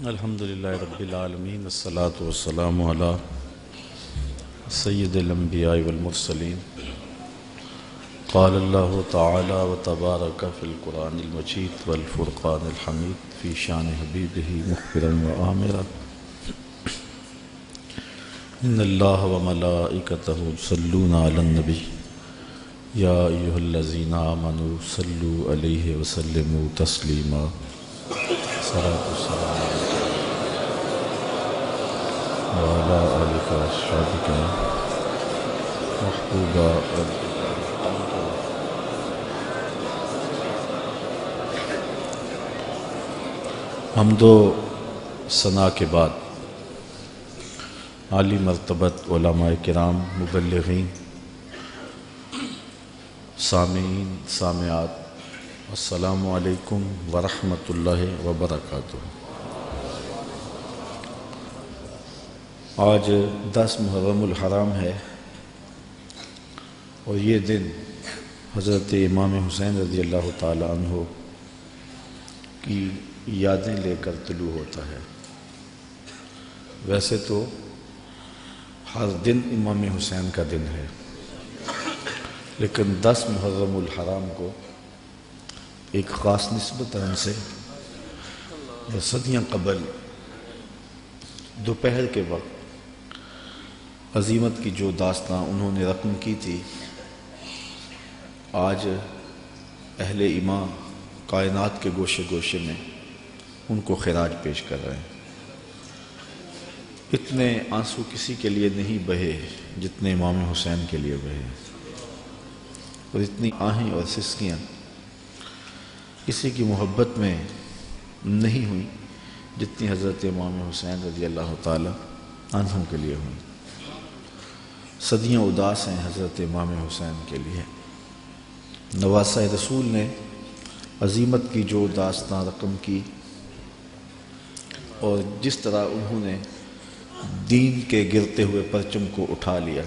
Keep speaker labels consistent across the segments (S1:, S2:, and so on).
S1: الحمدللہ رب العالمین والصلاة والسلام علی سید الانبیاء والمرسلین قال اللہ تعالی وتبارک فی القرآن المجید والفرقان الحمید فی شان حبیبہ مخبرا وآمرا ان اللہ وملائکتہ یصلون علی النبی یا ایہا الذین آمنوا صلوا علیہ وسلموا تسلیما صلاۃ والسلام وعلى آلك وأصحابك محبوبا حمد و ثنا کے بعد عالی مرتبت علماء کرام، مبلغین، سامعین، سامعات، السلام علیکم ورحمۃ اللہ وبرکاتہ۔ آج 10 محرم الحرام ہے اور یہ دن حضرت امام حسین رضی اللہ تعالی عنہ کی یادیں لے کر طلوع ہوتا ہے۔ ویسے تو ہر دن امام حسین کا دن ہے، لیکن 10 محرم الحرام کو ایک خاص نسبت ان سے صدیاں قبل دوپہر کے وقت عظیمت کی جو داستاں انہوں نے رقم کی تھی، آج اہل ایمان کائنات کے گوشے گوشے میں ان کو خراج پیش کر رہے ہیں۔ اتنے آنسو کسی کے لیے نہیں بہے جتنے امام حسین کے لیے بہے، اور اتنی آہیں اور سسکیاں کسی کی محبت میں نہیں ہوئی جتنی حضرت امام حسین رضی اللہ تعالی عنہ کے لیے ہوئی۔ صدیاں اداس ہیں حضرت امام حسین کے لیے۔ نواسہ رسول نے عظیمت کی جو داستاں رقم کی اور جس طرح انہوں نے دین کے گرتے ہوئے پرچم کو اٹھا لیا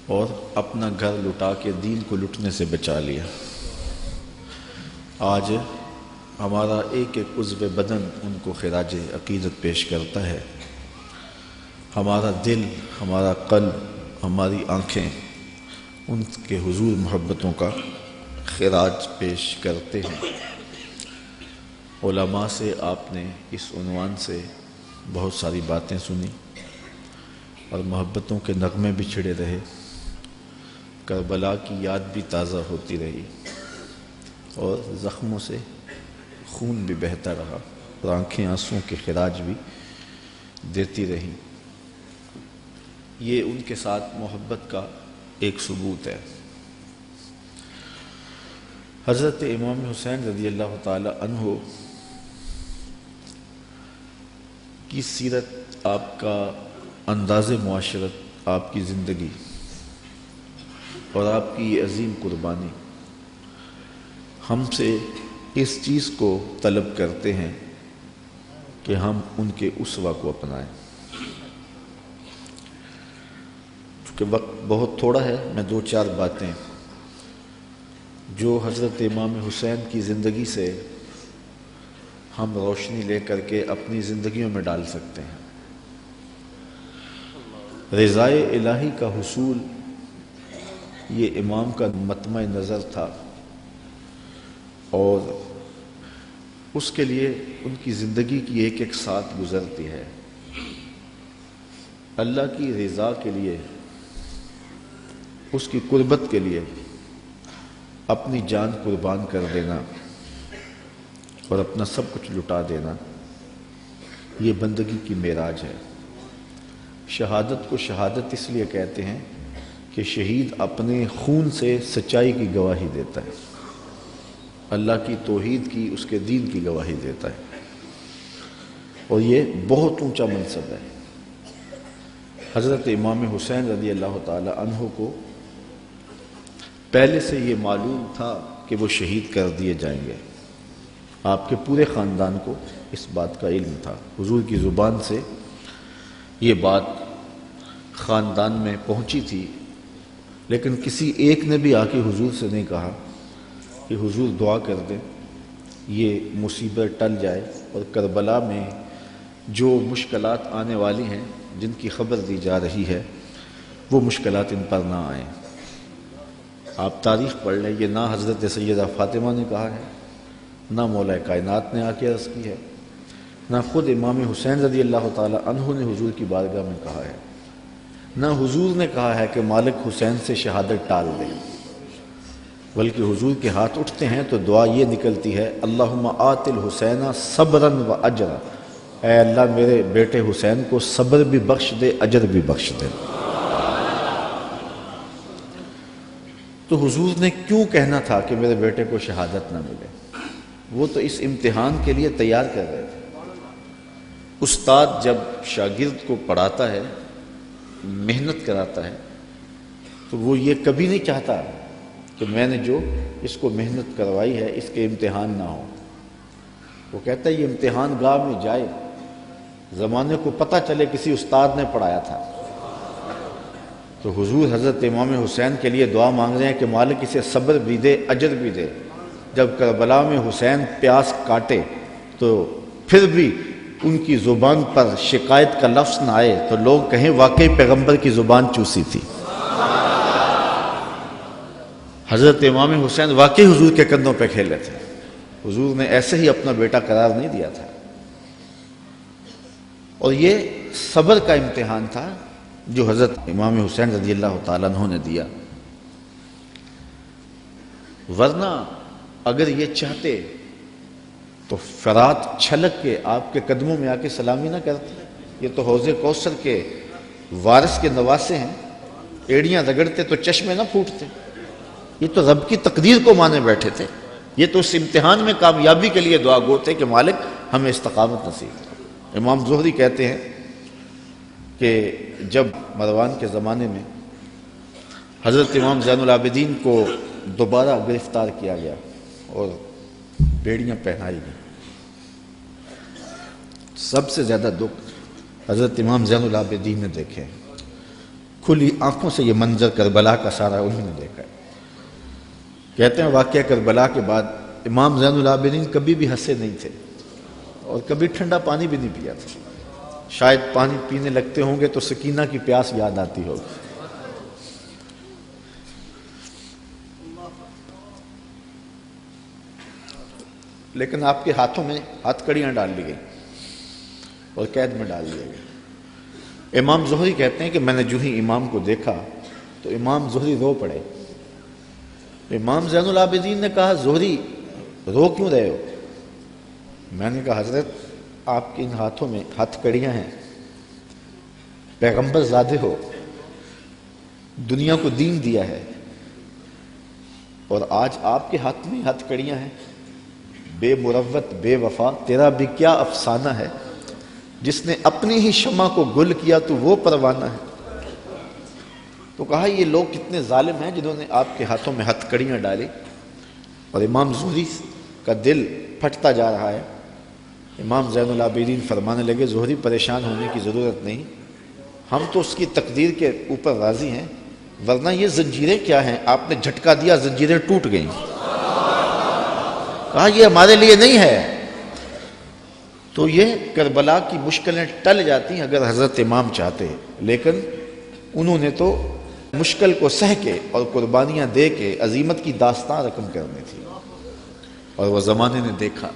S1: اور اپنا گھر لٹا کے دین کو لٹنے سے بچا لیا، آج ہمارا ایک ایک عضو بدن ان کو خراج عقیدت پیش کرتا ہے۔ ہمارا دل، ہمارا قلب، ہماری آنکھیں ان کے حضور محبتوں کا خراج پیش کرتے ہیں۔ علماء سے آپ نے اس عنوان سے بہت ساری باتیں سنی اور محبتوں کے نغمے بھی چھڑے رہے، کربلا کی یاد بھی تازہ ہوتی رہی اور زخموں سے خون بھی بہتا رہا اور آنکھیں آنسوں کے خراج بھی دیتی رہیں۔ یہ ان کے ساتھ محبت کا ایک ثبوت ہے۔ حضرت امام حسین رضی اللہ تعالی عنہ کی سیرت، آپ کا انداز معاشرت، آپ کی زندگی اور آپ کی یہ عظیم قربانی ہم سے اس چیز کو طلب کرتے ہیں کہ ہم ان کے اسوہ کو اپنائیں۔ چونکہ وقت بہت تھوڑا ہے، میں 2-4 باتیں جو حضرت امام حسین کی زندگی سے ہم روشنی لے کر کے اپنی زندگیوں میں ڈال سکتے ہیں۔ رضائے الہی کا حصول یہ امام کا مطمع نظر تھا، اور اس کے لیے ان کی زندگی کی ایک ایک ساتھ گزرتی ہے۔ اللہ کی رضا کے لیے، اس کی قربت کے لیے اپنی جان قربان کر دینا اور اپنا سب کچھ لٹا دینا، یہ بندگی کی معراج ہے۔ شہادت کو شہادت اس لیے کہتے ہیں کہ شہید اپنے خون سے سچائی کی گواہی دیتا ہے، اللہ کی توحید کی، اس کے دین کی گواہی دیتا ہے، اور یہ بہت اونچا منصب ہے۔ حضرت امام حسین رضی اللہ تعالی عنہ کو پہلے سے یہ معلوم تھا کہ وہ شہید کر دیے جائیں گے۔ آپ کے پورے خاندان کو اس بات کا علم تھا، حضور کی زبان سے یہ بات خاندان میں پہنچی تھی، لیکن کسی ایک نے بھی آ کے حضور سے نہیں کہا کہ حضور دعا کر دیں یہ مصیبت ٹل جائے اور کربلا میں جو مشکلات آنے والی ہیں جن کی خبر دی جا رہی ہے وہ مشکلات ان پر نہ آئیں۔ آپ تاریخ پڑھ لیں، یہ نہ حضرت سیدہ فاطمہ نے کہا ہے، نہ مولا کائنات نے آ کے عرض کی ہے، نہ خود امام حسین رضی اللہ تعالی عنہ نے حضور کی بارگاہ میں کہا ہے، نہ حضور نے کہا ہے کہ مالک حسین سے شہادت ٹال دے، بلکہ حضور کے ہاتھ اٹھتے ہیں تو دعا یہ نکلتی ہے، اللہم آت الحسین صبرا و اجرا، اے اللہ میرے بیٹے حسین کو صبر بھی بخش دے، اجر بھی بخش دے۔ تو حضور نے کیوں کہنا تھا کہ میرے بیٹے کو شہادت نہ ملے؟ وہ تو اس امتحان کے لیے تیار کر رہے تھے۔ استاد جب شاگرد کو پڑھاتا ہے، محنت کراتا ہے، تو وہ یہ کبھی نہیں چاہتا کہ میں نے جو اس کو محنت کروائی ہے اس کے امتحان نہ ہو۔ وہ کہتا ہے یہ امتحان گاہ میں جائے، زمانے کو پتہ چلے کسی استاد نے پڑھایا تھا۔ تو حضور حضرت امام حسین کے لیے دعا مانگ رہے ہیں کہ مالک اسے صبر بھی دے، اجر بھی دے۔ جب کربلا میں حسین پیاس کاٹے تو پھر بھی ان کی زبان پر شکایت کا لفظ نہ آئے تو لوگ کہیں واقعی پیغمبر کی زبان چوسی تھی۔ حضرت امام حسین واقعی حضور کے کندھوں پہ کھیلے تھے، حضور نے ایسے ہی اپنا بیٹا قرار نہیں دیا تھا۔ اور یہ صبر کا امتحان تھا جو حضرت امام حسین رضی اللہ تعالیٰ عنہ نے دیا، ورنہ اگر یہ چاہتے تو فرات چھلک کے آپ کے قدموں میں آ کے سلامی نہ کرتے۔ یہ تو حوض کوثر کے وارث کے نواسے ہیں، ایڑیاں رگڑتے تو چشمے نہ پھوٹتے۔ یہ تو رب کی تقدیر کو مانے بیٹھے تھے، یہ تو اس امتحان میں کامیابی کے لیے دعا گو تھے کہ مالک ہمیں استقامت نصیب کرے۔ امام زہری کہتے ہیں کہ جب مروان کے زمانے میں حضرت امام زین العابدین کو دوبارہ گرفتار کیا گیا اور بیڑیاں پہنائی گئیں، سب سے زیادہ دکھ حضرت امام زین العابدین نے دیکھے، کھلی آنکھوں سے یہ منظر کربلا کا سارا انہوں نے دیکھا ہے۔ کہتے ہیں واقعہ کربلا کے بعد امام زین العابدین کبھی بھی ہنسے نہیں تھے اور کبھی ٹھنڈا پانی بھی نہیں پیا تھا۔ شاید پانی پینے لگتے ہوں گے تو سکینہ کی پیاس یاد آتی ہوگی۔ لیکن آپ کے ہاتھوں میں ہاتھ کڑیاں ڈال لی گئیں اور قید میں ڈال دیا گیا۔ امام زہری کہتے ہیں کہ میں نے جو ہی امام کو دیکھا تو امام زہری رو پڑے۔ امام زین العابدین نے کہا زہری رو کیوں رہے ہو؟ میں نے کہا حضرت آپ کے ان ہاتھوں میں ہاتھ کڑیاں ہیں، پیغمبر زادے ہو، دنیا کو دین دیا ہے، اور آج آپ کے ہاتھ میں ہاتھ کڑیاں ہیں۔ بے مروت بے وفا تیرا بھی کیا افسانہ ہے، جس نے اپنی ہی شمع کو گل کیا تو وہ پروانہ ہے۔ تو کہا یہ لوگ کتنے ظالم ہیں جنہوں نے آپ کے ہاتھوں میں ہتھ کڑیاں ڈالی۔ اور امام زہری کا دل پھٹتا جا رہا ہے۔ امام زین العابدین فرمانے لگے زہری پریشان ہونے کی ضرورت نہیں، ہم تو اس کی تقدیر کے اوپر راضی ہیں، ورنہ یہ زنجیریں کیا ہیں، آپ نے جھٹکا دیا زنجیریں ٹوٹ گئیں۔ کہا یہ ہمارے لیے نہیں ہے۔ تو یہ کربلا کی مشکلیں ٹل جاتی اگر حضرت امام چاہتے، لیکن انہوں نے تو مشکل کو سہ کے اور قربانیاں دے کے عظیمت کی داستان رقم کرنی تھی، اور وہ زمانے نے دیکھا۔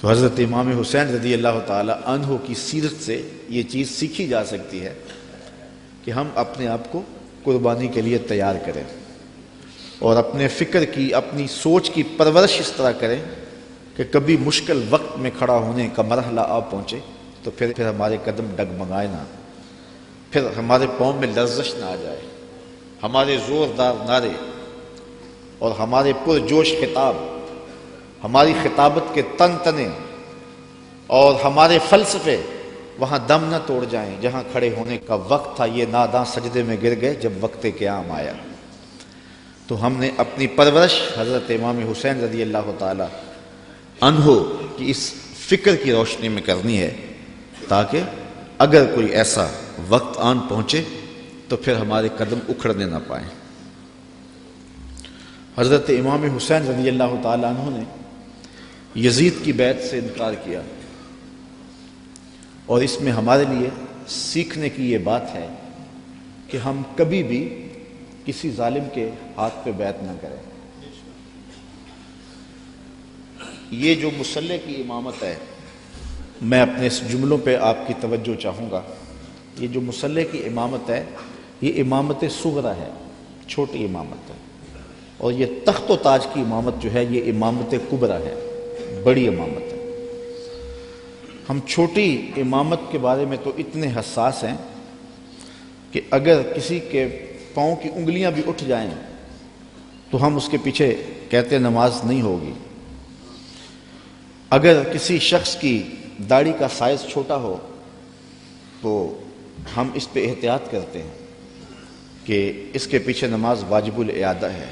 S1: تو حضرت امام حسین رضی اللہ تعالی عنہ کی سیرت سے یہ چیز سیکھی جا سکتی ہے کہ ہم اپنے آپ کو قربانی کے لیے تیار کریں اور اپنے فکر کی، اپنی سوچ کی پرورش اس طرح کریں کہ کبھی مشکل وقت میں کھڑا ہونے کا مرحلہ آ پہنچے تو پھر ہمارے قدم ڈگمگائے نہ، پھر ہمارے پاؤں میں لرزش نہ آ جائے، ہمارے زوردار نعرے اور ہمارے پرجوش خطاب، ہماری خطابت کے تن تنے اور ہمارے فلسفے وہاں دم نہ توڑ جائیں جہاں کھڑے ہونے کا وقت تھا۔ یہ ناداں سجدے میں گر گئے جب وقت قیام آیا۔ تو ہم نے اپنی پرورش حضرت امام حسین رضی اللہ تعالی عنہ کی اس فکر کی روشنی میں کرنی ہے، تاکہ اگر کوئی ایسا وقت آن پہنچے تو پھر ہمارے قدم اکھڑنے نہ پائیں۔ حضرت امام حسین رضی اللہ تعالی عنہ نے یزید کی بیعت سے انکار کیا، اور اس میں ہمارے لیے سیکھنے کی یہ بات ہے کہ ہم کبھی بھی کسی ظالم کے ہاتھ پہ بیعت نہ کریں۔ یہ جو مصلی کی امامت ہے، میں اپنے اس جملوں پہ آپ کی توجہ چاہوں گا۔ یہ جو مصلی کی امامت ہے، یہ امامت صغرا ہے، چھوٹی امامت ہے، اور یہ تخت و تاج کی امامت جو ہے یہ امامت کبریٰ ہے، بڑی امامت ہے۔ ہم چھوٹی امامت کے بارے میں تو اتنے حساس ہیں کہ اگر کسی کے پاؤں کی انگلیاں بھی اٹھ جائیں تو ہم اس کے پیچھے کہتے نماز نہیں ہوگی۔ اگر کسی شخص کی داڑھی کا سائز چھوٹا ہو تو ہم اس پہ احتیاط کرتے ہیں کہ اس کے پیچھے نماز واجب الاعادہ ہے۔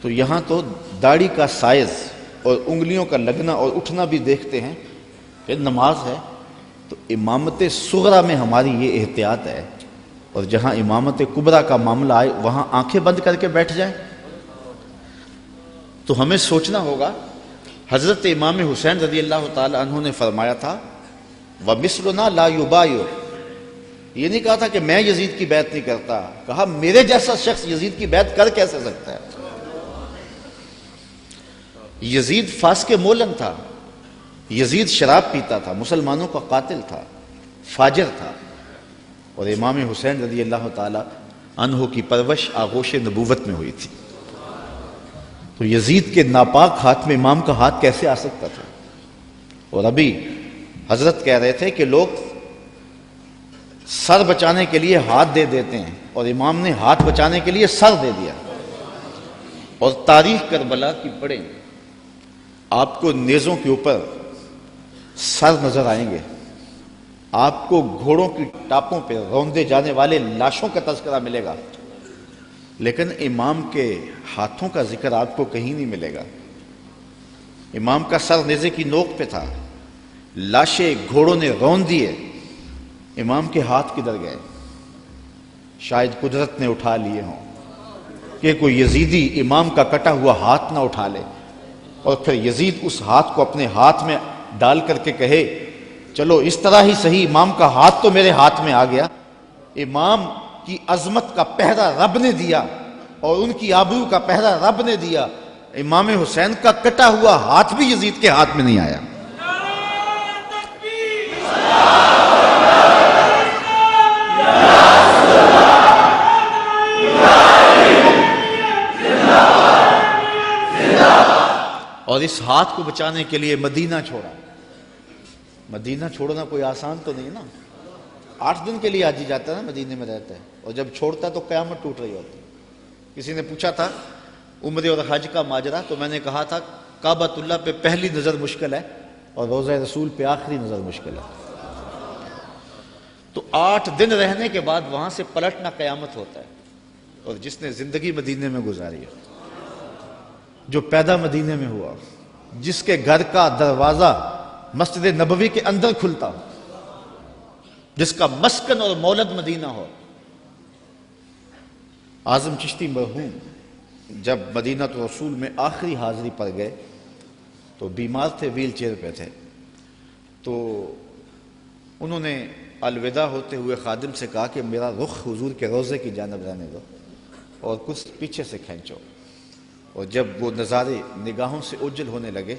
S1: تو یہاں تو داڑھی کا سائز اور انگلیوں کا لگنا اور اٹھنا بھی دیکھتے ہیں کہ نماز ہے۔ تو امامت صغرا میں ہماری یہ احتیاط ہے، اور جہاں امامت کبریٰ کا معاملہ آئے وہاں آنکھیں بند کر کے بیٹھ جائیں۔ تو ہمیں سوچنا ہوگا، حضرت امام حسین رضی اللہ تعالی عنہ نے فرمایا تھا وَمِثْلُنَا لَا يُبَايُعُ، یہ نہیں کہا تھا کہ میں یزید کی بیعت نہیں کرتا، کہا میرے جیسا شخص یزید کی بیعت کر کیسے سکتا ہے۔ یزید فاسق مولن تھا، یزید شراب پیتا تھا، مسلمانوں کا قاتل تھا، فاجر تھا، اور امام حسین رضی اللہ تعالی عنہ کی پرورش آغوش نبوت میں ہوئی تھی۔ تو یزید کے ناپاک ہاتھ میں امام کا ہاتھ کیسے آ سکتا تھا؟ اور ابھی حضرت کہہ رہے تھے کہ لوگ سر بچانے کے لیے ہاتھ دے دیتے ہیں، اور امام نے ہاتھ بچانے کے لیے سر دے دیا۔ اور تاریخ کربلا کی پڑھیں، آپ کو نیزوں کے اوپر سر نظر آئیں گے، آپ کو گھوڑوں کی ٹاپوں پہ روندے جانے والے لاشوں کا تذکرہ ملے گا، لیکن امام کے ہاتھوں کا ذکر آپ کو کہیں نہیں ملے گا۔ امام کا سر نیزے کی نوک پہ تھا، لاشیں گھوڑوں نے رون دیے، امام کے ہاتھ کدھر گئے؟ شاید قدرت نے اٹھا لیے ہوں کہ کوئی یزیدی امام کا کٹا ہوا ہاتھ نہ اٹھا لے، اور پھر یزید اس ہاتھ کو اپنے ہاتھ میں ڈال کر کے کہے چلو اس طرح ہی صحیح، امام کا ہاتھ تو میرے ہاتھ میں آ گیا۔ امام کی عظمت کا پہرا رب نے دیا، اور ان کی آبرو کا پہرا رب نے دیا۔ امام حسین کا کٹا ہوا ہاتھ بھی یزید کے ہاتھ میں نہیں آیا۔ اور اس ہاتھ کو بچانے کے لیے مدینہ چھوڑا۔ مدینہ چھوڑنا کوئی آسان تو نہیں نا، 8 دن کے لیے حاجی جاتا ہے نا، مدینے میں رہتا ہے، اور جب چھوڑتا ہے تو قیامت ٹوٹ رہی ہوتی ہے۔ کسی نے پوچھا تھا عمرے اور حج کا ماجرا، تو میں نے کہا تھا کعبۃ اللہ پہ پہلی نظر مشکل ہے اور روضہ رسول پہ آخری نظر مشکل ہے۔ تو 8 دن رہنے کے بعد وہاں سے پلٹنا قیامت ہوتا ہے۔ اور جس نے زندگی مدینے میں گزاری ہے، جو پیدا مدینے میں ہوا، جس کے گھر کا دروازہ مسجد نبوی کے اندر کھلتا ہو، جس کا مسکن اور مولد مدینہ ہو۔ اعظم چشتی مرحوم جب مدینہ رسول میں آخری حاضری پر گئے تو بیمار تھے، ویل چیئر پہ تھے، تو انہوں نے الوداع ہوتے ہوئے خادم سے کہا کہ میرا رخ حضور کے روضے کی جانب رہنے دو اور کچھ پیچھے سے کھینچو۔ اور جب وہ نظارے نگاہوں سے اوجھل ہونے لگے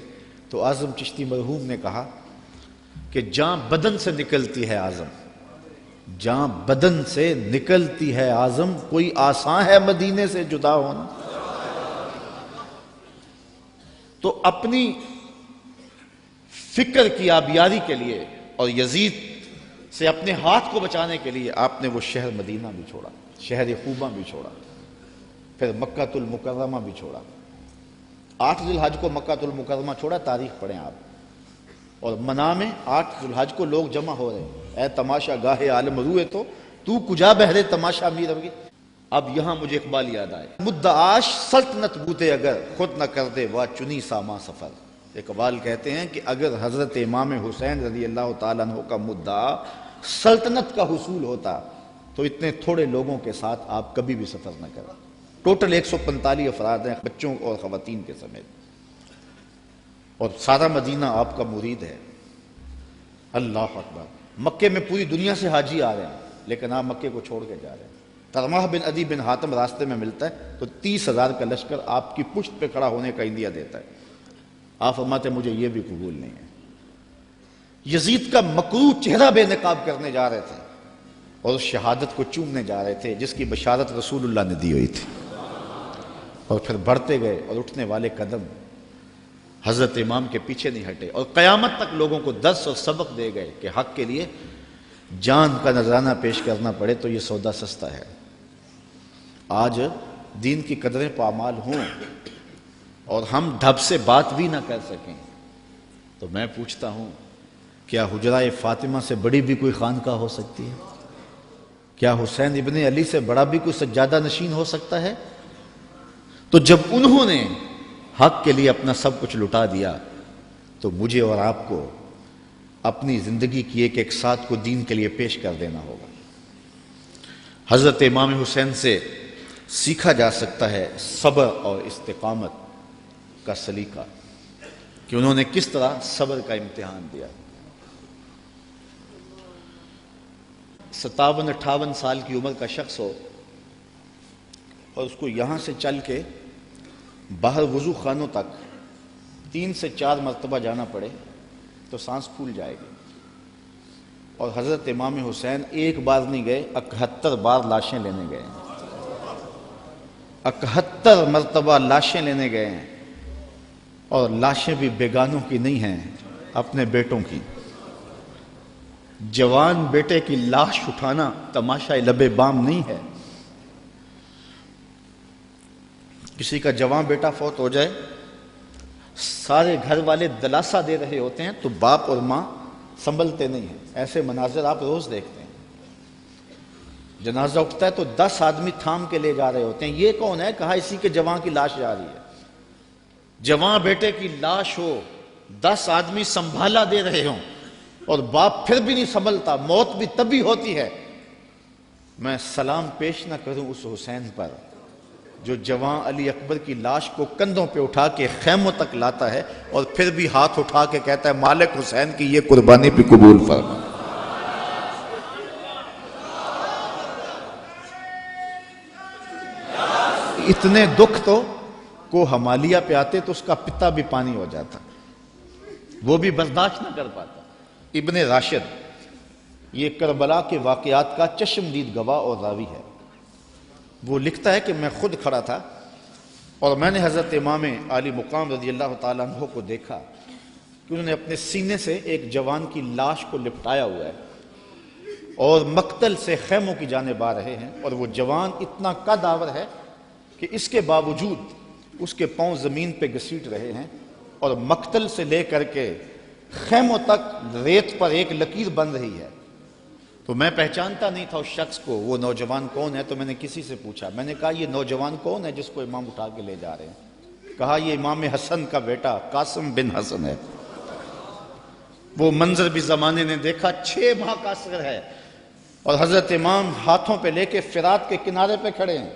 S1: تو اعظم چشتی مرحوم نے کہا کہ جاں بدن سے نکلتی ہے اعظم، جاں بدن سے نکلتی ہے اعظم، کوئی آسان ہے مدینے سے جدا ہونا۔ تو اپنی فکر کی آبیاری کے لیے اور یزید سے اپنے ہاتھ کو بچانے کے لیے آپ نے وہ شہر مدینہ بھی چھوڑا، شہر خوبہ بھی چھوڑا، پھر مکہ المکرمہ بھی چھوڑا۔ 8 ذی الحج کو مکہ المکرمہ چھوڑا، تاریخ پڑھیں آپ، اور منا میں 8 ذی الحج کو لوگ جمع ہو رہے ہیں، اے تماشا گاہے عالم روئے تو کجا بہرے تماشا می روی۔ اب یہاں مجھے اقبال یاد آئے، مدعاش سلطنت بوتے اگر خود نہ کر دے وا چنی ساما سفر۔ اقبال کہتے ہیں کہ اگر حضرت امام حسین رضی اللہ تعالیٰ عنہ کا مدعا سلطنت کا حصول ہوتا تو اتنے تھوڑے لوگوں کے ساتھ آپ کبھی بھی سفر نہ کریں۔ ٹوٹل 145 افراد ہیں، بچوں اور خواتین کے سمیت۔ اور سارا مدینہ آپ کا مرید ہے۔ اللہ اکبر۔ مکے میں پوری دنیا سے حاجی آ رہے ہیں، لیکن آپ مکے کو چھوڑ کے جا رہے ہیں۔ ترماح بن عدی بن حاتم راستے میں ملتا ہے تو 30,000 کا لشکر آپ کی پشت پہ کھڑا ہونے کا عندیہ دیتا ہے۔ آپ فرماتے ہیں مجھے یہ بھی قبول نہیں ہے۔ یزید کا مکروہ چہرہ بے نقاب کرنے جا رہے تھے اور اس شہادت کو چومنے جا رہے تھے جس کی بشارت رسول اللہ نے دی ہوئی تھی، اور پھر بڑھتے گئے اور اٹھنے والے قدم حضرت امام کے پیچھے نہیں ہٹے، اور قیامت تک لوگوں کو درس اور سبق دے گئے کہ حق کے لیے جان کا نذرانہ پیش کرنا پڑے تو یہ سودا سستا ہے۔ آج دین کی قدریں پامال ہوں اور ہم ڈھب سے بات بھی نہ کر سکیں تو میں پوچھتا ہوں کیا حجرہ فاطمہ سے بڑی بھی کوئی خانقاہ ہو سکتی ہے؟ کیا حسین ابن علی سے بڑا بھی کوئی سجادہ نشین ہو سکتا ہے؟ تو جب انہوں نے حق کے لیے اپنا سب کچھ لٹا دیا تو مجھے اور آپ کو اپنی زندگی کی ایک ایک ساتھ کو دین کے لیے پیش کر دینا ہوگا۔ حضرت امام حسین سے سیکھا جا سکتا ہے صبر اور استقامت کا سلیقہ کہ انہوں نے کس طرح صبر کا امتحان دیا۔ 57-58 سال کی عمر کا شخص ہو اور اس کو یہاں سے چل کے باہر وضو خانوں تک 3 سے 4 مرتبہ جانا پڑے تو سانس پھول جائے گی، اور حضرت امام حسین ایک بار نہیں گئے، 71 بار لاشیں لینے گئے ہیں، 71 مرتبہ لاشیں لینے گئے ہیں، اور لاشیں بھی بیگانوں کی نہیں ہیں، اپنے بیٹوں کی۔ جوان بیٹے کی لاش اٹھانا تماشا لب بام نہیں ہے۔ کسی کا جوان بیٹا فوت ہو جائے، سارے گھر والے دلاسا دے رہے ہوتے ہیں تو باپ اور ماں سنبھلتے نہیں ہیں۔ ایسے مناظر آپ روز دیکھتے ہیں۔ جنازہ اٹھتا ہے تو 10 آدمی تھام کے لے جا رہے ہوتے ہیں، یہ کون ہے؟ کہا اسی کے جوان کی لاش جا رہی ہے۔ جوان بیٹے کی لاش ہو، 10 آدمی سنبھالا دے رہے ہوں اور باپ پھر بھی نہیں سنبھلتا، موت بھی تبھی ہوتی ہے۔ میں سلام پیش نہ کروں اس حسین پر جو جوان علی اکبر کی لاش کو کندھوں پہ اٹھا کے خیموں تک لاتا ہے اور پھر بھی ہاتھ اٹھا کے کہتا ہے مالک حسین کی یہ قربانی بھی قبول فرما۔ اتنے دکھ تو کو ہمالیہ پہ آتے تو اس کا پتا بھی پانی ہو جاتا، وہ بھی برداشت نہ کر پاتا۔ ابن راشد یہ کربلا کے واقعات کا چشمدید گواہ اور راوی ہے۔ وہ لکھتا ہے کہ میں خود کھڑا تھا اور میں نے حضرت امام عالی مقام رضی اللہ تعالیٰ عنہ کو دیکھا کہ انہوں نے اپنے سینے سے ایک جوان کی لاش کو لپٹایا ہوا ہے اور مقتل سے خیموں کی جانب آ رہے ہیں، اور وہ جوان اتنا قد آور ہے کہ اس کے باوجود اس کے پاؤں زمین پہ گھسیٹ رہے ہیں، اور مقتل سے لے کر کے خیموں تک ریت پر ایک لکیر بن رہی ہے۔ تو میں پہچانتا نہیں تھا اس شخص کو، وہ نوجوان کون ہے؟ تو میں نے کسی سے پوچھا، میں نے کہا یہ نوجوان کون ہے جس کو امام اٹھا کے لے جا رہے ہیں؟ کہا یہ امام حسن کا بیٹا قاسم بن حسن ہے۔ وہ منظر بھی زمانے نے دیکھا، 6 ماہ کا اصغر ہے اور حضرت امام ہاتھوں پہ لے کے فرات کے کنارے پہ کھڑے ہیں۔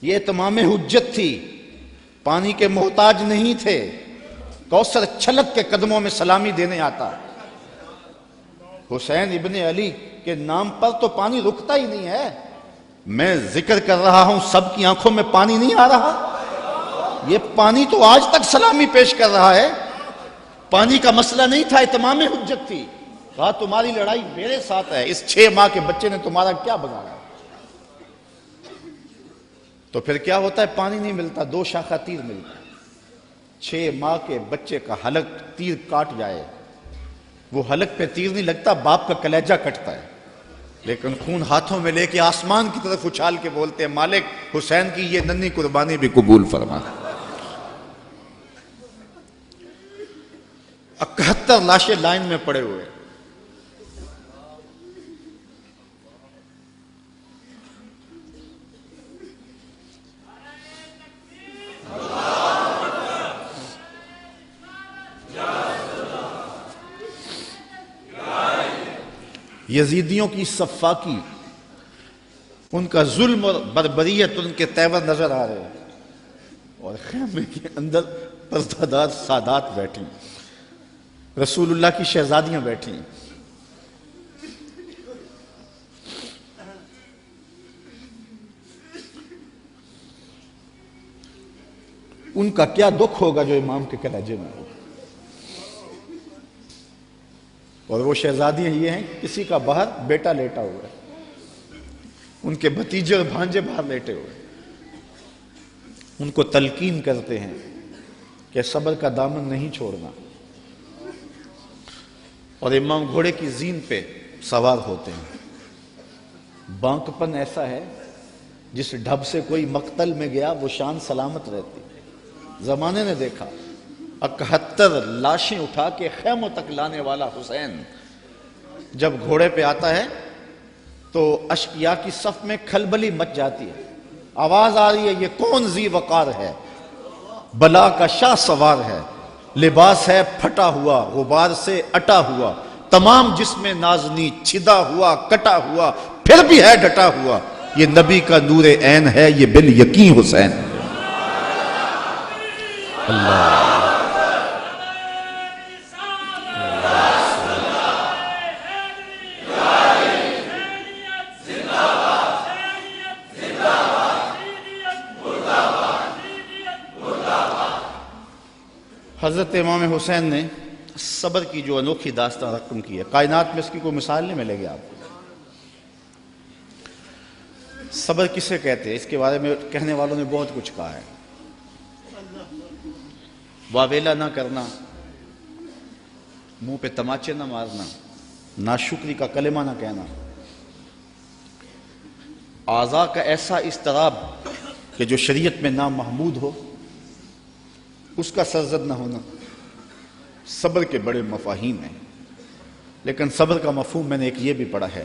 S1: یہ تمام حجت تھی، پانی کے محتاج نہیں تھے، کوثر چھلک کے قدموں میں سلامی دینے آتا۔ حسین ابن علی کے نام پر تو پانی رکتا ہی نہیں ہے۔ میں ذکر کر رہا ہوں، سب کی آنکھوں میں پانی نہیں آ رہا؟ یہ پانی تو آج تک سلامی پیش کر رہا ہے۔ پانی کا مسئلہ نہیں تھا، اتمام حجت تھی۔ کہا تمہاری لڑائی میرے ساتھ ہے، اس 6 ماہ کے بچے نے تمہارا کیا بگاڑا؟ تو پھر کیا ہوتا ہے؟ پانی نہیں ملتا، 2 شاخہ تیر ملتا ہے۔ 6 ماہ کے بچے کا حلق تیر کاٹ جائے، وہ حلق پہ تیر نہیں لگتا، باپ کا کلیجہ کٹتا ہے، لیکن خون ہاتھوں میں لے کے آسمان کی طرف اچھال کے بولتے ہیں مالک حسین کی یہ ننھی قربانی بھی قبول فرما۔ 71 لاشیں لائن میں پڑے ہوئے۔ یزیدیوں کی صفاقی، ان کا ظلم اور بربریت ان کے تیور نظر آ رہے ہیں، اور خیمے کے اندر پردادار سادات بیٹھی، رسول اللہ کی شہزادیاں بیٹھی، ان کا کیا دکھ ہوگا جو امام کے کلیجے میں ہوگا۔ اور وہ شہزادیاں یہ ہیں، کسی کا باہر بیٹا لیٹا ہوا ہے، ان کے بھتیجے اور بھانجے باہر لیٹے ہوئے، ان کو تلقین کرتے ہیں کہ صبر کا دامن نہیں چھوڑنا، اور امام گھوڑے کی زین پہ سوار ہوتے ہیں۔ بانکپن ایسا ہے جس ڈھب سے کوئی مقتل میں گیا وہ شان سلامت رہتی۔ زمانے نے دیکھا 71 لاشیں اٹھا کے خیموں تک لانے والا حسین جب گھوڑے پہ آتا ہے تو اشقیاء کی صف میں کھلبلی مچ جاتی ہے، آواز آ رہی ہے یہ کون ذی وقار ہے، بلا کا شاہ سوار ہے، لباس ہے پھٹا ہوا غبار سے اٹا ہوا، تمام جسم نازنی چھدا ہوا کٹا ہوا، پھر بھی ہے ڈٹا ہوا، یہ نبی کا نور عین ہے، یہ بال یقین حسین۔ اللہ حضرت امام حسین نے صبر کی جو انوکھی داستان رقم کی ہے، کائنات میں اس کی کوئی مثال نہیں ملے گی آپ کو۔ صبر کسے کہتے ہیں اس کے بارے میں کہنے والوں نے بہت کچھ کہا ہے۔ واویلا نہ کرنا، منہ پہ تماچے نہ مارنا، ناشکری کا کلمہ نہ کہنا، اعضاء کا ایسا اضطراب کہ جو شریعت میں نامحمود ہو اس کا سرزد نہ ہونا، صبر کے بڑے مفاہیم ہیں۔ لیکن صبر کا مفہوم میں نے ایک یہ بھی پڑھا ہے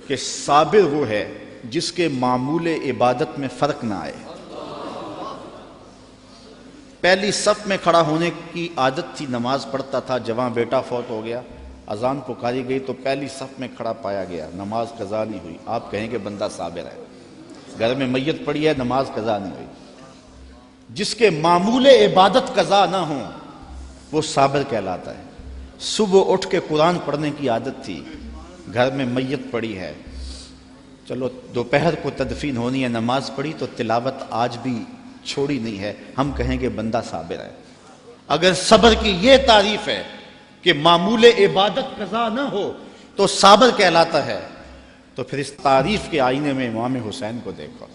S1: کہ صابر وہ ہے جس کے معمول عبادت میں فرق نہ آئے۔ پہلی صف میں کھڑا ہونے کی عادت تھی، نماز پڑھتا تھا، جوان بیٹا فوت ہو گیا، اذان پکاری گئی تو پہلی صف میں کھڑا پایا گیا، نماز قضا نہیں ہوئی، آپ کہیں کہ بندہ صابر ہے۔ گھر میں میت پڑی ہے، نماز قضا نہیں ہوئی، جس کے معمول عبادت قضا نہ ہوں وہ صابر کہلاتا ہے۔ صبح اٹھ کے قرآن پڑھنے کی عادت تھی، گھر میں میت پڑی ہے، چلو دوپہر کو تدفین ہونی ہے، نماز پڑھی تو تلاوت آج بھی چھوڑی نہیں ہے، ہم کہیں کہ بندہ صابر ہے۔ اگر صبر کی یہ تعریف ہے کہ معمول عبادت قضا نہ ہو تو صابر کہلاتا ہے، تو پھر اس تعریف کے آئینے میں امام حسین کو دیکھو،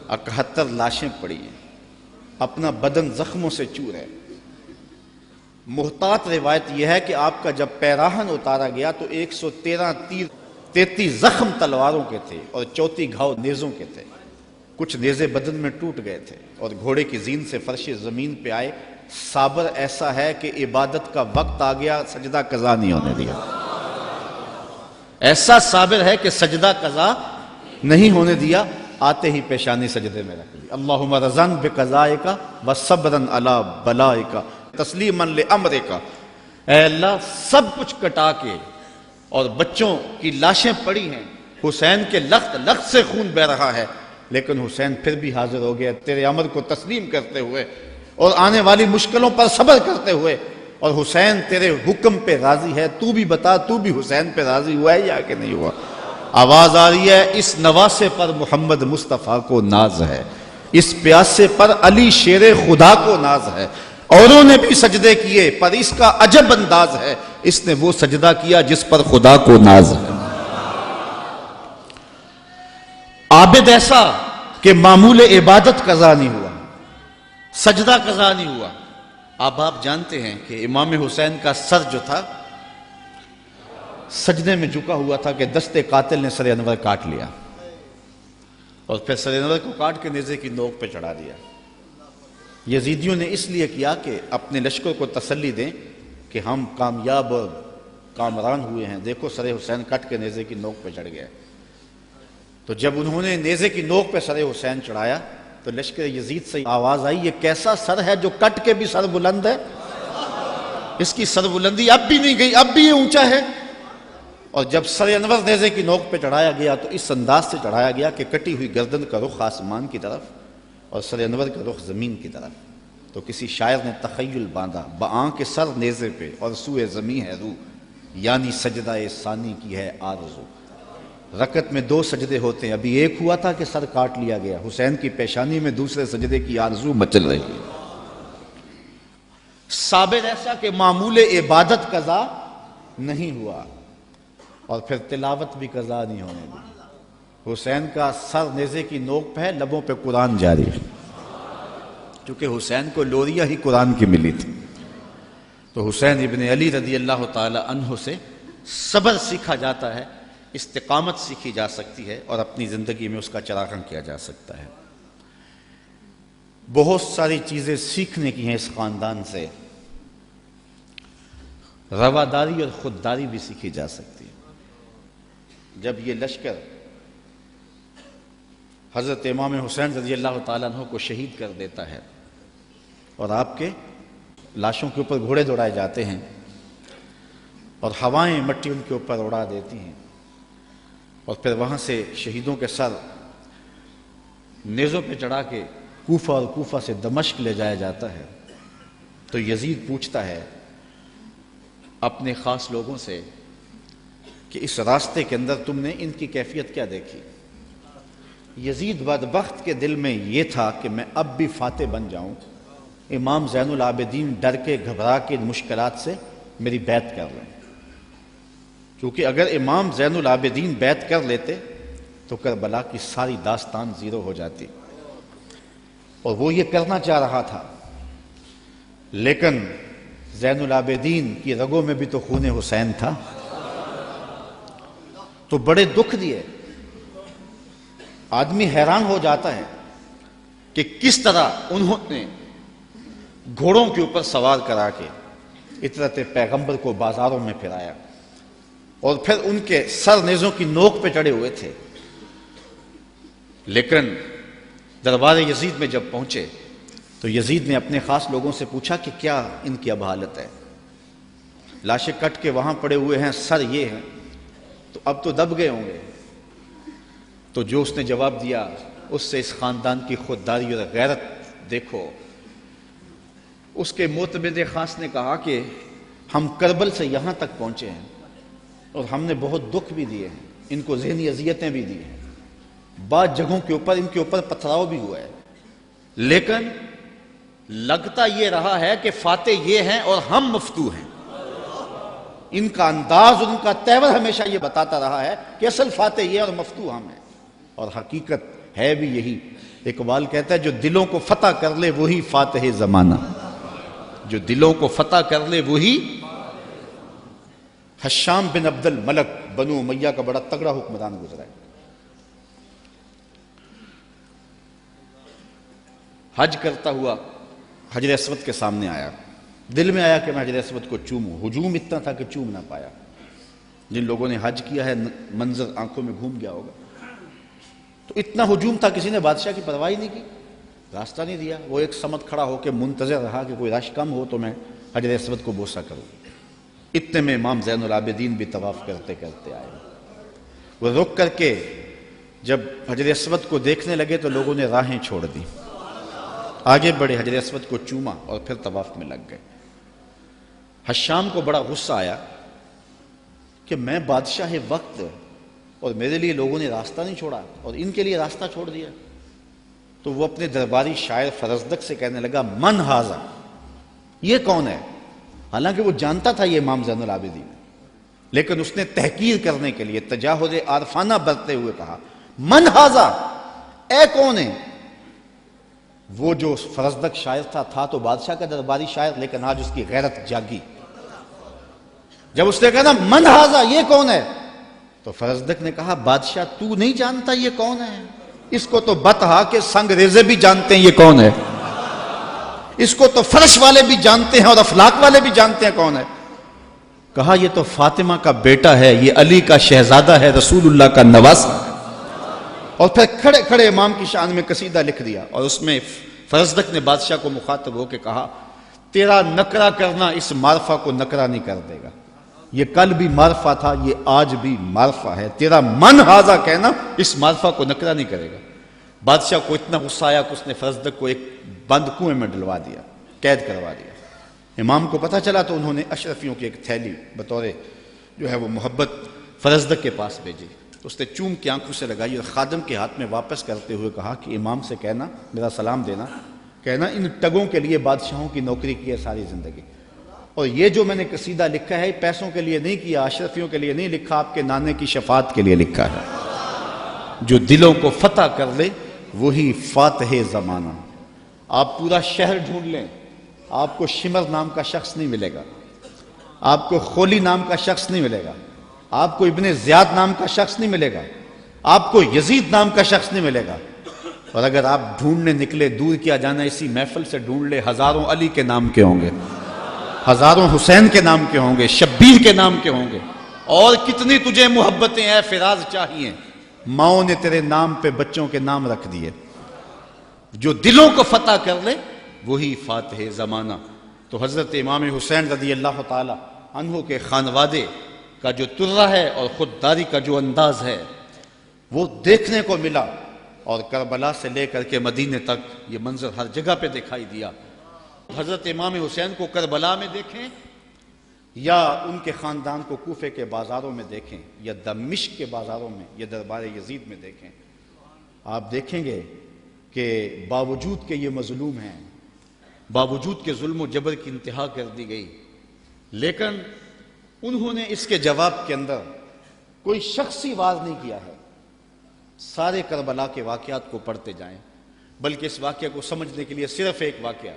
S1: 71 لاشیں پڑی ہیں، اپنا بدن زخموں سے چور ہے۔ محتاط روایت یہ ہے کہ آپ کا جب پیراہن اتارا گیا تو 113 تیر، 33 زخم تلواروں کے تھے اور 34 گھاؤ نیزوں کے تھے، کچھ نیزے بدن میں ٹوٹ گئے تھے، اور گھوڑے کی زین سے فرش زمین پہ آئے۔ صابر ایسا ہے کہ عبادت کا وقت آ گیا، سجدہ قضا نہیں ہونے دیا۔ ایسا صابر ہے کہ سجدہ قضا نہیں ہونے دیا، آتے ہی پیشانی سجدے میں رکھ لی، اللہم رضن بقضائک و صبرن علی بلائک تسلیما لامرک۔ اے اللہ سب کچھ کٹا کے، اور بچوں کی لاشیں پڑی ہیں، حسین کے لخت لخت سے خون بہ رہا ہے، لیکن حسین پھر بھی حاضر ہو گیا تیرے امر کو تسلیم کرتے ہوئے اور آنے والی مشکلوں پر صبر کرتے ہوئے، اور حسین تیرے حکم پہ راضی ہے، تو بھی بتا تو بھی حسین پہ راضی ہوا ہے یا کہ نہیں ہوا؟ آواز آ رہی ہے اس نواسے پر محمد مصطفیٰ کو ناز ہے، اس پیاسے پر علی شیر خدا کو ناز ہے، اوروں نے بھی سجدے کیے پر اس کا عجب انداز ہے، اس نے وہ سجدہ کیا جس پر خدا کو ناز ہے۔ عابد ایسا کہ معمول عبادت قضا نہیں ہوا، سجدہ قضا نہیں ہوا۔ اب آپ جانتے ہیں کہ امام حسین کا سر جو تھا سجدے میں جھکا ہوا تھا کہ دست قاتل نے سر انور کاٹ لیا، اور پھر سر انور کو کاٹ کے نیزے کی نوک پہ چڑھا دیا۔ یزیدیوں نے اس لیے کیا کہ اپنے لشکر کو تسلی دیں کہ ہم کامیاب اور کامران ہوئے ہیں، دیکھو سر حسین کٹ کے نیزے کی نوک پہ چڑھ گیا۔ تو جب انہوں نے نیزے کی نوک پہ سر حسین چڑھایا تو لشکر یزید سے آواز آئی، یہ کیسا سر ہے جو کٹ کے بھی سر بلند ہے؟ اس کی سر بلندی اب بھی نہیں گئی، اب بھی یہ اونچا ہے۔ اور جب سر انور نیزے کی نوک پہ چڑھایا گیا تو اس انداز سے چڑھایا گیا کہ کٹی ہوئی گردن کا رخ آسمان کی طرف اور سر انور کا رخ زمین کی طرف۔ تو کسی شاعر نے تخیل باندھا، بآں کے سر نیزے پہ اور سوئے زمیں ہے رو، یعنی سجدہ ثانی کی ہے آرزو۔ رکعت میں 2 سجدے ہوتے ہیں، ابھی ایک ہوا تھا کہ سر کاٹ لیا گیا، حسین کی پیشانی میں دوسرے سجدے کی آرزو مچل رہی ہے۔ صابر ایسا کہ معمول عبادت قضا نہیں ہوا، اور پھر تلاوت بھی قضا نہیں ہونے دی۔ حسین کا سر نیزے کی نوک پہ ہے، لبوں پہ قرآن جاری ہے، کیونکہ حسین کو لوریہ ہی قرآن کی ملی تھی۔ تو حسین ابن علی رضی اللہ تعالی عنہ سے صبر سیکھا جاتا ہے، استقامت سیکھی جا سکتی ہے، اور اپنی زندگی میں اس کا چراغاں کیا جا سکتا ہے۔ بہت ساری چیزیں سیکھنے کی ہیں اس خاندان سے، رواداری اور خودداری بھی سیکھی جا سکتی ہے۔ جب یہ لشکر حضرت امام حسین رضی اللہ تعالیٰ عنہ کو شہید کر دیتا ہے، اور آپ کے لاشوں کے اوپر گھوڑے دوڑائے جاتے ہیں، اور ہوائیں مٹی ان کے اوپر اڑا دیتی ہیں، اور پھر وہاں سے شہیدوں کے سر نیزوں پہ چڑھا کے کوفہ اور کوفہ سے دمشق لے جایا جاتا ہے، تو یزید پوچھتا ہے اپنے خاص لوگوں سے کہ اس راستے کے اندر تم نے ان کی کیفیت کیا دیکھی؟ یزید بدبخت کے دل میں یہ تھا کہ میں اب بھی فاتح بن جاؤں، امام زین العابدین ڈر کے گھبرا کے مشکلات سے میری بیعت کر لیں، کیونکہ اگر امام زین العابدین بیعت کر لیتے تو کربلا کی ساری داستان زیرو ہو جاتی، اور وہ یہ کرنا چاہ رہا تھا، لیکن زین العابدین کی رگوں میں بھی تو خون حسین تھا، تو بڑے دکھ دیے۔ آدمی حیران ہو جاتا ہے کہ کس طرح انہوں نے گھوڑوں کے اوپر سوار کرا کے اطرت پیغمبر کو بازاروں میں پھرایا، اور پھر ان کے سر نیزوں کی نوک پہ چڑھے ہوئے تھے، لیکن دربار یزید میں جب پہنچے تو یزید نے اپنے خاص لوگوں سے پوچھا کہ کیا ان کی اب حالت ہے؟ لاشیں کٹ کے وہاں پڑے ہوئے ہیں، سر یہ ہیں، تو اب تو دب گئے ہوں گے۔ تو جو اس نے جواب دیا، اس سے اس خاندان کی خودداری اور غیرت دیکھو۔ اس کے معتمد خاص نے کہا کہ ہم کربل سے یہاں تک پہنچے ہیں، اور ہم نے بہت دکھ بھی دیے ہیں، ان کو ذہنی اذیتیں بھی دی ہیں، بعض جگہوں کے اوپر ان کے اوپر پتھراؤ بھی ہوا ہے، لیکن لگتا یہ رہا ہے کہ فاتح یہ ہیں اور ہم مفتو ہیں۔ ان کا انداز اور ان کا تیور ہمیشہ یہ بتاتا رہا ہے کہ اصل فاتح یہ اور مفتو ہم ہیں، اور حقیقت ہے بھی یہی۔ اقبال کہتا ہے جو دلوں کو فتح کر لے وہی فاتح زمانہ، جو دلوں کو فتح کر لے وہی۔ حشام بن عبد الملک بنو امیہ کا بڑا تگڑا حکمران گزرا ہے، حج کرتا ہوا حجر اسود کے سامنے آیا، دل میں آیا کہ میں حجر اسود کو چوموں، ہجوم اتنا تھا کہ چوم نہ پایا۔ جن لوگوں نے حج کیا ہے منظر آنکھوں میں گھوم گیا ہوگا، تو اتنا ہجوم تھا کسی نے بادشاہ کی پرواہ نہیں کی، راستہ نہیں دیا۔ وہ ایک سمت کھڑا ہو کے منتظر رہا کہ کوئی رش کم ہو تو میں حجر اسود کو بوسہ کروں۔ اتنے میں امام زین العابدین بھی طواف کرتے کرتے آئے، وہ رک کر کے جب حجر اسود کو دیکھنے لگے تو لوگوں نے راہیں چھوڑ دی، آگے بڑھے، حجر اسود کو چوما اور پھر طواف میں لگ گئے۔ حشام کو بڑا غصہ آیا کہ میں بادشاہ وقت اور میرے لیے لوگوں نے راستہ نہیں چھوڑا اور ان کے لیے راستہ چھوڑ دیا۔ تو وہ اپنے درباری شاعر فرزدق سے کہنے لگا من ھذا، یہ کون ہے؟ حالانکہ وہ جانتا تھا یہ امام زین العابدین، لیکن اس نے تحقیر کرنے کے لیے تجاہل عارفانہ برتتے ہوئے کہا من ھذا، اے کون ہے؟ وہ جو فرزدق شاعر تھا تو بادشاہ کا درباری شاعر، لیکن آج اس کی غیرت جاگی۔ جب اس نے کہا من ھذا، یہ کون ہے؟ تو فرزدق نے کہا بادشاہ تو نہیں جانتا یہ کون ہے؟ اس کو تو بتہا کہ سنگ ریزے بھی جانتے ہیں یہ کون ہے، اس کو تو فرش والے بھی جانتے ہیں اور افلاک والے بھی جانتے ہیں کون ہے۔ کہا یہ تو فاطمہ کا بیٹا ہے، یہ علی کا شہزادہ ہے، رسول اللہ کا نواسہ ہے۔ اور پھر کھڑے کھڑے امام کی شان میں قصیدہ لکھ دیا، اور اس میں فرزدق نے بادشاہ کو مخاطب ہو کے کہا تیرا نکرہ کرنا اس معرفہ کو نکرہ نہیں کر دے گا، یہ کل بھی معرفہ تھا، یہ آج بھی معرفہ ہے، تیرا من ھذا کہنا اس معرفہ کو نکرہ نہیں کرے گا۔ بادشاہ کو اتنا غصہ آیا کہ اس نے فرزدق کو ایک بند کنویں میں ڈلوا دیا،
S2: قید کروا دیا۔ امام کو پتہ چلا تو انہوں نے اشرفیوں کی ایک تھیلی بطور جو ہے وہ محبت فرزدق کے پاس بھیجی، اس نے چوم کے آنکھوں سے لگائی اور خادم کے ہاتھ میں واپس کرتے ہوئے کہا کہ امام سے کہنا، میرا سلام دینا، کہنا ان ٹگوں کے لیے بادشاہوں کی نوکری کی ہے ساری زندگی، اور یہ جو میں نے قصیدہ لکھا ہے پیسوں کے لیے نہیں کیا، اشرفیوں کے لیے نہیں لکھا، آپ کے نانے کی شفاعت کے لیے لکھا ہے۔ جو دلوں کو فتح کر لے وہی فاتح زمانہ۔ آپ پورا شہر ڈھونڈ لیں، آپ کو شمر نام کا شخص نہیں ملے گا، آپ کو خولی نام کا شخص نہیں ملے گا، آپ کو ابن زیاد نام کا شخص نہیں ملے گا، آپ کو یزید نام کا شخص نہیں ملے گا۔ اور اگر آپ ڈھونڈنے نکلے، دور کیا جانا، اسی محفل سے ڈھونڈ لے، ہزاروں علی کے نام کے ہوں گے، ہزاروں حسین کے نام کے ہوں گے، شبیر کے نام کے ہوں گے، اور کتنی تجھے محبتیں اے فراز چاہیے، ماؤں نے تیرے نام پہ بچوں کے نام رکھ دیے۔ جو دلوں کو فتح کر لے وہی فاتح زمانہ۔ تو حضرت امام حسین رضی اللہ تعالی عنہ کے خانوادے کا جو ترہ ہے اور خودداری کا جو انداز ہے وہ دیکھنے کو ملا، اور کربلا سے لے کر کے مدینے تک یہ منظر ہر جگہ پہ دکھائی دیا۔ حضرت امام حسین کو کربلا میں دیکھیں یا ان کے خاندان کو کوفے کے بازاروں میں دیکھیں یا دمشق کے بازاروں میں یا دربار یزید میں دیکھیں، آپ دیکھیں گے کہ باوجود کہ یہ مظلوم ہیں، باوجود کہ ظلم و جبر کی انتہا کر دی گئی، لیکن انہوں نے اس کے جواب کے اندر کوئی شخصی وار نہیں کیا ہے۔ سارے کربلا کے واقعات کو پڑھتے جائیں، بلکہ اس واقعہ کو سمجھنے کے لیے صرف ایک واقعہ،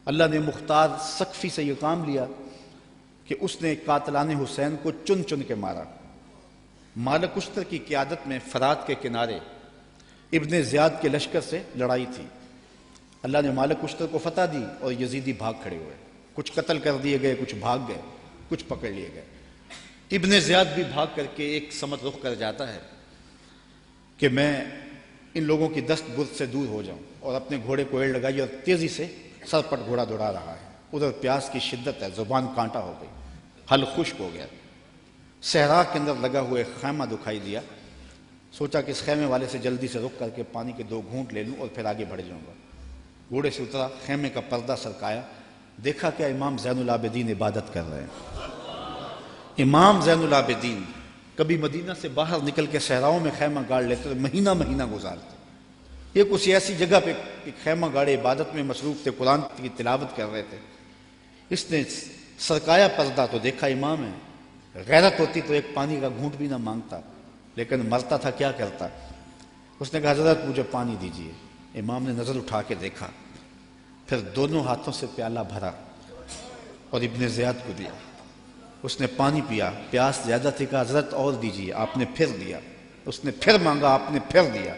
S2: اللہ نے مختار سقفی سے یہ کام لیا کہ اس نے قاتلان حسین کو چن چن کے مارا۔ مالک اشتر کی قیادت میں فرات کے کنارے ابن زیاد کے لشکر سے لڑائی تھی، اللہ نے مالک اشتر کو فتح دی اور یزیدی بھاگ کھڑے ہوئے، کچھ قتل کر دیے گئے، کچھ بھاگ گئے، کچھ پکڑ لیے گئے۔ ابن زیاد بھی بھاگ کر کے ایک سمت رخ کر جاتا ہے کہ میں ان لوگوں کی دست برد سے دور ہو جاؤں، اور اپنے گھوڑے کو ایڑ لگائی اور تیزی سے سر پٹ گھوڑا دوڑا رہا ہے۔ ادھر پیاس کی شدت ہے، زبان کانٹا ہو گئی، حل خشک ہو گیا۔ صحرا کے اندر لگا ہوئے خیمہ دکھائی دیا، سوچا کہ اس خیمے والے سے جلدی سے رک کر کے پانی کے 2 گھونٹ لے لوں اور پھر آگے بڑھ جاؤں گا۔ گھوڑے سے اترا، خیمے کا پردہ سرکایا، دیکھا کہ امام زین العابدین عبادت کر رہے ہیں۔ امام زین العابدین کبھی مدینہ سے باہر نکل کے صحراؤں میں خیمہ گاڑ لیتے، مہینہ مہینہ گزارتے۔ یہ کچھ ایسی جگہ پہ ایک خیمہ گاڑے عبادت میں مصروف تھے، قرآن کی تلاوت کر رہے تھے۔ اس نے سرکایا پردہ تو دیکھا امام ہے، غیرت ہوتی تو ایک پانی کا گھونٹ بھی نہ مانگتا، لیکن مرتا تھا کیا کرتا۔ اس نے کہا حضرت مجھے پانی دیجیے۔ امام نے نظر اٹھا کے دیکھا، پھر دونوں ہاتھوں سے پیالہ بھرا اور ابن زیاد کو دیا۔ اس نے پانی پیا، پیاس زیادہ تھی، کہا حضرت اور دیجیے، آپ نے پھر دیا۔ اس نے پھر مانگا، آپ نے پھر دیا۔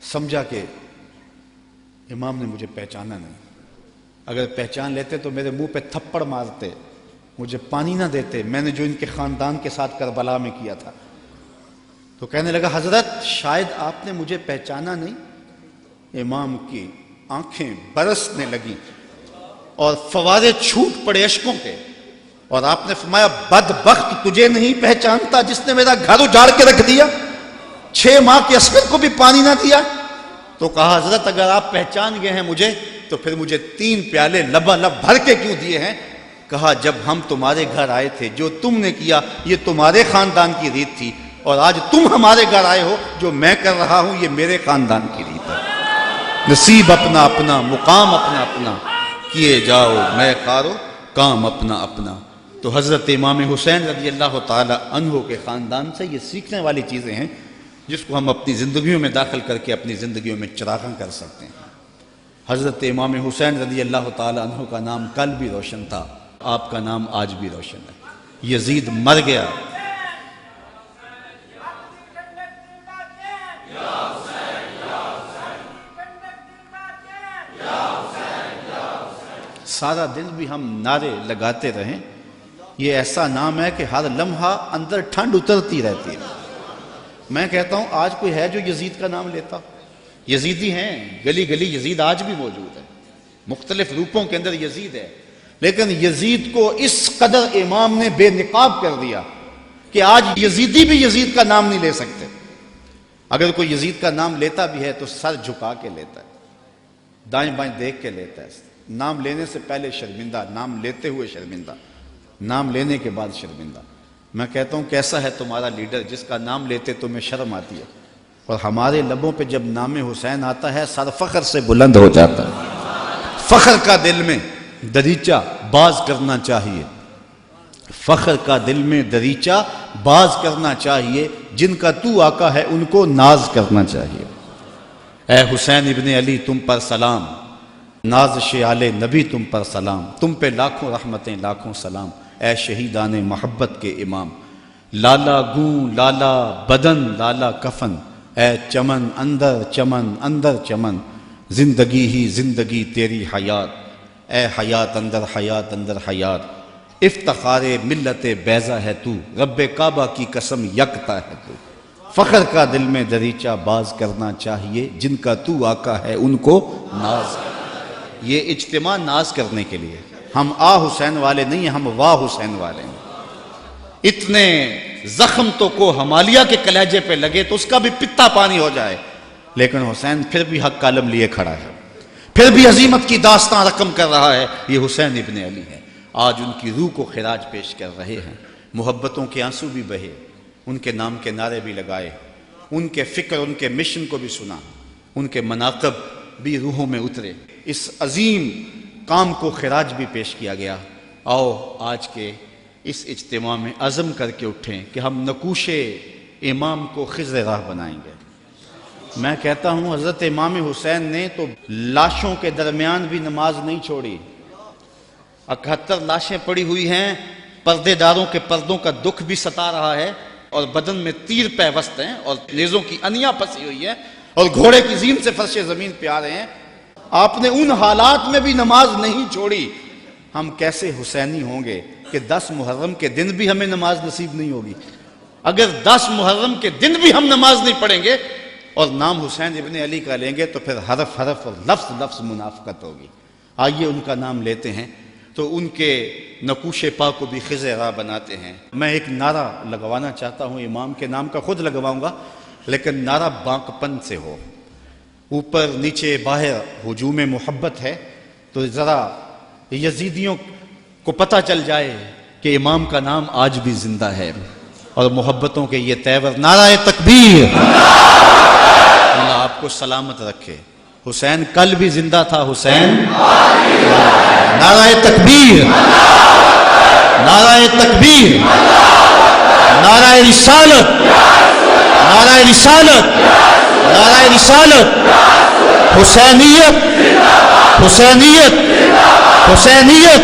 S2: سمجھا کہ امام نے مجھے پہچانا نہیں، اگر پہچان لیتے تو میرے منہ پہ تھپڑ مارتے، مجھے پانی نہ دیتے، میں نے جو ان کے خاندان کے ساتھ کربلا میں کیا تھا۔ تو کہنے لگا حضرت شاید آپ نے مجھے پہچانا نہیں۔ امام کی آنکھیں برسنے لگی اور فوارے چھوٹ پڑے اشکوں کے، اور آپ نے فرمایا بدبخت تجھے نہیں پہچانتا جس نے میرا گھر اجاڑ کے رکھ دیا، 6 ماہ کے عسکر کو بھی پانی نہ دیا۔ تو کہا حضرت اگر آپ پہچان گئے ہیں مجھے تو پھر مجھے 3 پیالے لبالب بھر کے کیوں دیے ہیں؟ کہا جب ہم تمہارے گھر آئے تھے جو تم نے کیا یہ تمہارے خاندان کی ریت تھی، اور آج تم ہمارے گھر آئے ہو جو میں کر رہا ہوں یہ میرے خاندان کی ریت ہے۔ نصیب اپنا اپنا، مقام اپنا اپنا، کیے جاؤ میں خارو کام اپنا اپنا۔ تو حضرت امام حسین رضی اللہ تعالی عنہ کے خاندان سے یہ سیکھنے والی چیزیں ہیں جس کو ہم اپنی زندگیوں میں داخل کر کے اپنی زندگیوں میں چراغاں کر سکتے ہیں۔ حضرت امام حسین رضی اللہ تعالی عنہ کا نام کل بھی روشن تھا، آپ کا نام آج بھی روشن ہے۔ یزید مر گیا، سارا دن بھی ہم نعرے لگاتے رہیں، یہ ایسا نام ہے کہ ہر لمحہ اندر ٹھنڈ اترتی رہتی ہے۔ میں کہتا ہوں آج کوئی ہے جو یزید کا نام لیتا؟ یزیدی ہیں، گلی گلی یزید آج بھی موجود ہے، مختلف روپوں کے اندر یزید ہے، لیکن یزید کو اس قدر امام نے بے نقاب کر دیا کہ آج یزیدی بھی یزید کا نام نہیں لے سکتے۔ اگر کوئی یزید کا نام لیتا بھی ہے تو سر جھکا کے لیتا ہے، دائیں بائیں دیکھ کے لیتا ہے، نام لینے سے پہلے شرمندہ، نام لیتے ہوئے شرمندہ، نام لینے کے بعد شرمندہ۔ میں کہتا ہوں کیسا ہے تمہارا لیڈر جس کا نام لیتے تمہیں شرم آتی ہے، اور ہمارے لبوں پہ جب نام حسین آتا ہے سر فخر سے بلند ہو جاتا ہے۔ فخر کا دل میں دریچہ باز کرنا چاہیے، فخر کا دل میں دریچہ باز کرنا چاہیے، جن کا تو آقا ہے ان کو ناز کرنا چاہیے۔ اے حسین ابن علی تم پر سلام، نازش آل نبی تم پر سلام، تم پہ لاکھوں رحمتیں لاکھوں سلام، اے شہیدان محبت کے امام۔ لالا گوں لالا بدن لالا کفن، اے چمن اندر چمن، زندگی ہی زندگی تیری حیات، اے حیات اندر حیات، افتخار ملت بیضا ہے تو، رب کعبہ کی قسم یکتا ہے تو۔ فخر کا دل میں دریچہ باز کرنا چاہیے، جن کا تو آقا ہے ان کو ناز۔ یہ اجتماع ناز کرنے کے لیے، ہم آ حسین والے نہیں ہیں، ہم واہ حسین والے ہیں۔ اتنے زخم تو کو ہمالیہ کے کلیجے پہ لگے تو اس کا بھی پتا پانی ہو جائے، لیکن حسین پھر بھی حق کالم لیے کھڑا ہے، پھر بھی عظیمت کی داستان رقم کر رہا ہے۔ یہ حسین ابن علی ہے، آج ان کی روح کو خراج پیش کر رہے ہیں، محبتوں کے آنسو بھی بہے، ان کے نام کے نعرے بھی لگائے، ان کے فکر ان کے مشن کو بھی سنا، ان کے مناقب بھی روحوں میں اترے، اس عظیم کام کو خراج بھی پیش کیا گیا۔ آؤ آج کے اس اجتماع میں عزم کر کے اٹھیں کہ ہم نقوش امام کو خضر راہ بنائیں گے۔ میں کہتا ہوں حضرت امام حسین نے تو لاشوں کے درمیان بھی نماز نہیں چھوڑی، 71 لاشیں پڑی ہوئی ہیں، پردے داروں کے پردوں کا دکھ بھی ستا رہا ہے، اور بدن میں تیر پیوست ہیں، اور نیزوں کی انیاں پھنسی ہوئی ہیں، اور گھوڑے کی زین سے فرش زمین پہ آ رہے ہیں۔ آپ نے ان حالات میں بھی نماز نہیں چھوڑی۔ ہم کیسے حسینی ہوں گے کہ 10 محرم کے دن بھی ہمیں نماز نصیب نہیں ہوگی؟ اگر 10 محرم کے دن بھی ہم نماز نہیں پڑھیں گے اور نام حسین ابن علی کا لیں گے تو پھر حرف حرف اور لفظ لفظ منافقت ہوگی۔ آئیے ان کا نام لیتے ہیں تو ان کے نقوش پا کو بھی خضر راہ بناتے ہیں۔ میں ایک نعرہ لگوانا چاہتا ہوں، امام کے نام کا خود لگواؤں گا، لیکن نعرہ بانک پن سے ہو، اوپر نیچے باہر ہجوم محبت ہے، تو ذرا یزیدیوں کو پتہ چل جائے کہ امام کا نام آج بھی زندہ ہے، اور محبتوں کے یہ تیور۔ نعرہ تکبیر! اللہ آپ کو سلامت رکھے۔ حسین کل بھی زندہ تھا، حسین نعرہ تکبیر! نعرہ تکبیر! نعرہ رسالت! نعرہ رسالت! نعرہ رسالت! حسینیت! حسینیت! حسینیت!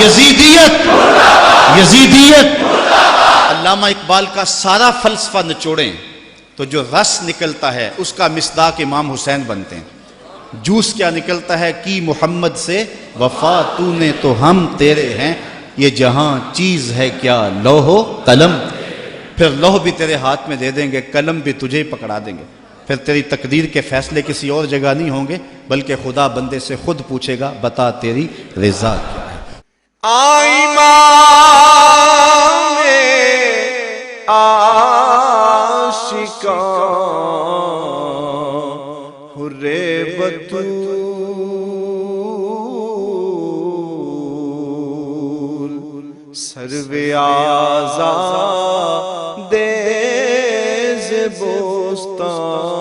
S2: یزیدیت! یزیدیت! علامہ اقبال کا سارا فلسفہ نچوڑیں تو جو رس نکلتا ہے اس کا مصداق امام حسین بنتے ہیں۔ جوس کیا نکلتا ہے؟ کی محمد سے وفا تو نے تو ہم تیرے ہیں، یہ جہاں چیز ہے کیا لوح و قلم، پھر لوح بھی تیرے ہاتھ میں دے دیں گے، قلم بھی تجھے پکڑا دیں گے، پھر تیری تقدیر کے فیصلے کسی اور جگہ نہیں ہوں گے، بلکہ خدا بندے سے خود پوچھے گا بتا تیری رضا کیا ہے۔
S3: سرو آزاد ز بوستان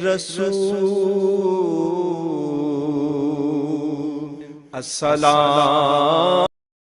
S3: رسول، السلام